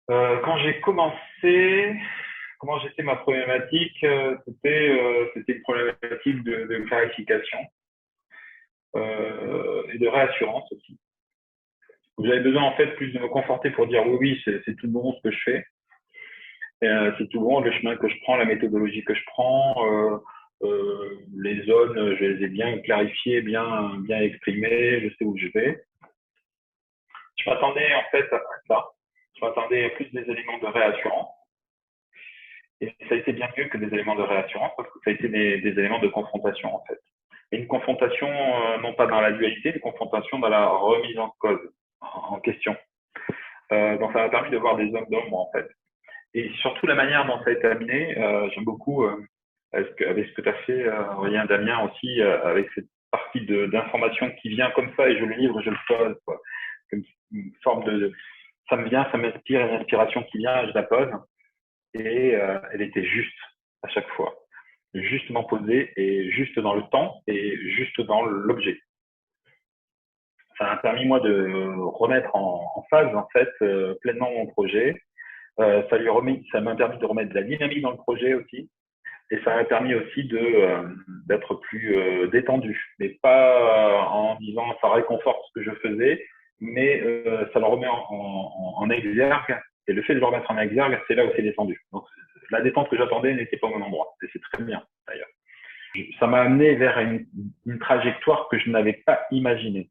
Quand j'ai commencé, comment j'ai fait ma problématique, c'était une problématique de clarification et de réassurance aussi. J'avais besoin en fait plus de me conforter pour dire oui, oui, c'est tout bon ce que je fais, c'est tout bon le chemin que je prends, la méthodologie que je prends, les zones, je les ai bien clarifiées, bien exprimées, je sais où je vais. Je m'attendais en fait à ça. Je m'attendais à plus des éléments de réassurance. Et ça a été bien mieux que des éléments de réassurance parce que ça a été des éléments de confrontation en fait. Et une confrontation non pas dans la dualité, une confrontation dans la remise en cause, en question. Donc ça m'a permis de voir des hommes d'ombre en fait. Et surtout la manière dont ça a été amené, j'aime beaucoup avec ce que tu as fait, Aurélien Damien aussi, avec cette partie d'information qui vient comme ça et je le livre, je le pose, quoi. Comme une forme ça me vient, ça m'inspire, une inspiration qui vient, je la pose et elle était juste à chaque fois, justement posée et juste dans le temps et juste dans l'objet. Ça m'a permis moi de remettre en phase en fait pleinement mon projet. Ça m'a permis de remettre de la dynamique dans le projet aussi, et ça m'a permis aussi d'être plus détendu, mais pas en disant ça réconforte ce que je faisais, mais ça le remet en exergue. Et le fait de le remettre en exergue, c'est là où c'est détendu. Donc la détente que j'attendais n'était pas au même endroit. Et c'est très bien d'ailleurs. Ça m'a amené vers une trajectoire que je n'avais pas imaginée.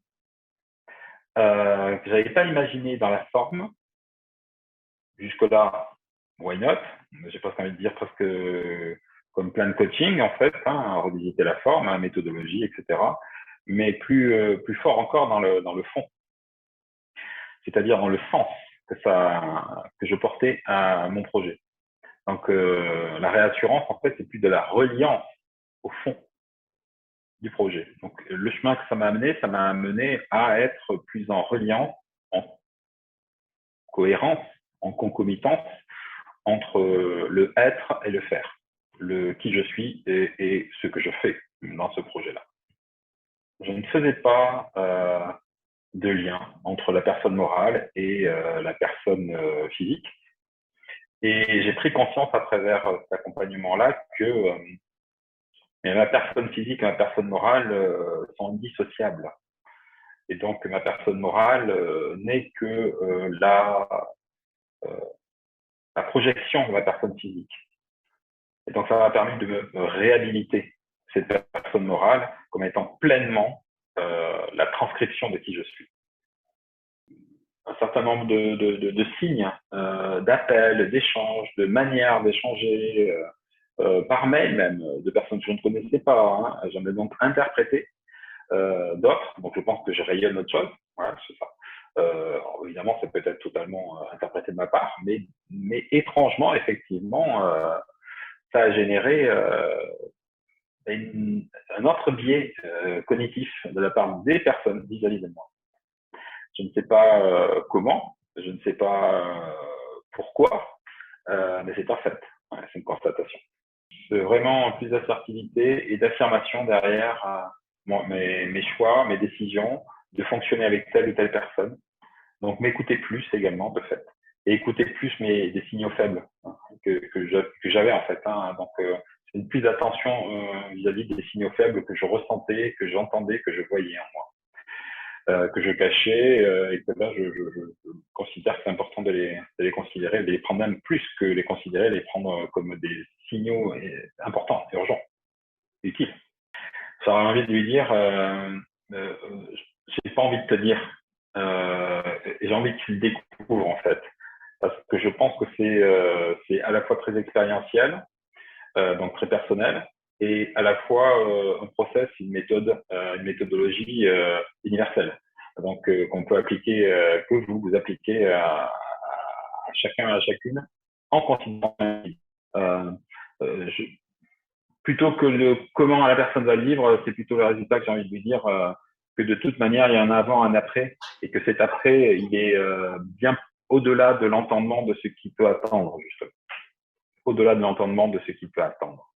Que j'avais pas imaginé dans la forme. Jusque-là, why not? J'ai presque envie de dire presque comme plein de coaching en fait, hein, revisiter la forme, la méthodologie, etc. Mais plus fort encore dans le fond, c'est-à-dire dans le sens que je portais à mon projet. Donc la réassurance en fait c'est plus de la reliance au fond du projet. Donc le chemin que ça m'a amené à être plus en reliance, en cohérence, en concomitance entre le être et le faire, le qui je suis et ce que je fais dans ce projet-là. Je ne faisais pas de lien entre la personne morale et la personne physique. Et j'ai pris conscience à travers cet accompagnement-là que ma personne physique et ma personne morale sont indissociables. Et donc ma personne morale n'est que euh, la projection de ma personne physique. Et donc, ça m'a permis de me réhabiliter cette personne morale comme étant pleinement la transcription de qui je suis. Un certain nombre de signes, d'appels, d'échanges, de manières d'échanger, par mail même, de personnes que je ne connaissais pas. Hein. J'en ai donc interprété d'autres. Donc, je pense que je rayonne autre chose. Voilà, c'est ça. Évidemment, ça peut être totalement interprété de ma part, mais étrangement, effectivement, ça a généré un autre biais cognitif de la part des personnes vis-à-vis de moi. Je ne sais pas comment, je ne sais pas pourquoi, mais c'est un fait, ouais, c'est une constatation. C'est vraiment plus d'assertivité et d'affirmation derrière mes choix, mes décisions, de fonctionner avec telle ou telle personne. Donc m'écouter plus également de fait. Et écouter plus des signaux faibles hein, que j'avais en fait. Hein. Donc c'est une plus d'attention vis-à-vis des signaux faibles que je ressentais, que j'entendais, que je voyais en moi. Que je cachais et que là je considère que c'est important de les considérer, de les prendre même plus que les considérer, de les prendre comme des signaux importants, urgents, utiles. J'aurais envie de lui dire, euh, j'ai pas envie de te dire, et j'ai envie que tu le découvres en fait, parce que je pense que c'est à la fois très expérientiel, donc très personnel, et à la fois un process, une méthode, une méthodologie universelle, donc qu'on peut appliquer, que vous appliquez à chacun, à chacune, en considérant euh, je, plutôt que le comment la personne va le vivre, c'est plutôt le résultat que j'ai envie de lui dire que de toute manière, il y a un avant, un après, et que cet après, il est bien au-delà de l'entendement de ce qui peut attendre, justement. Au-delà de l'entendement de ce qui peut attendre.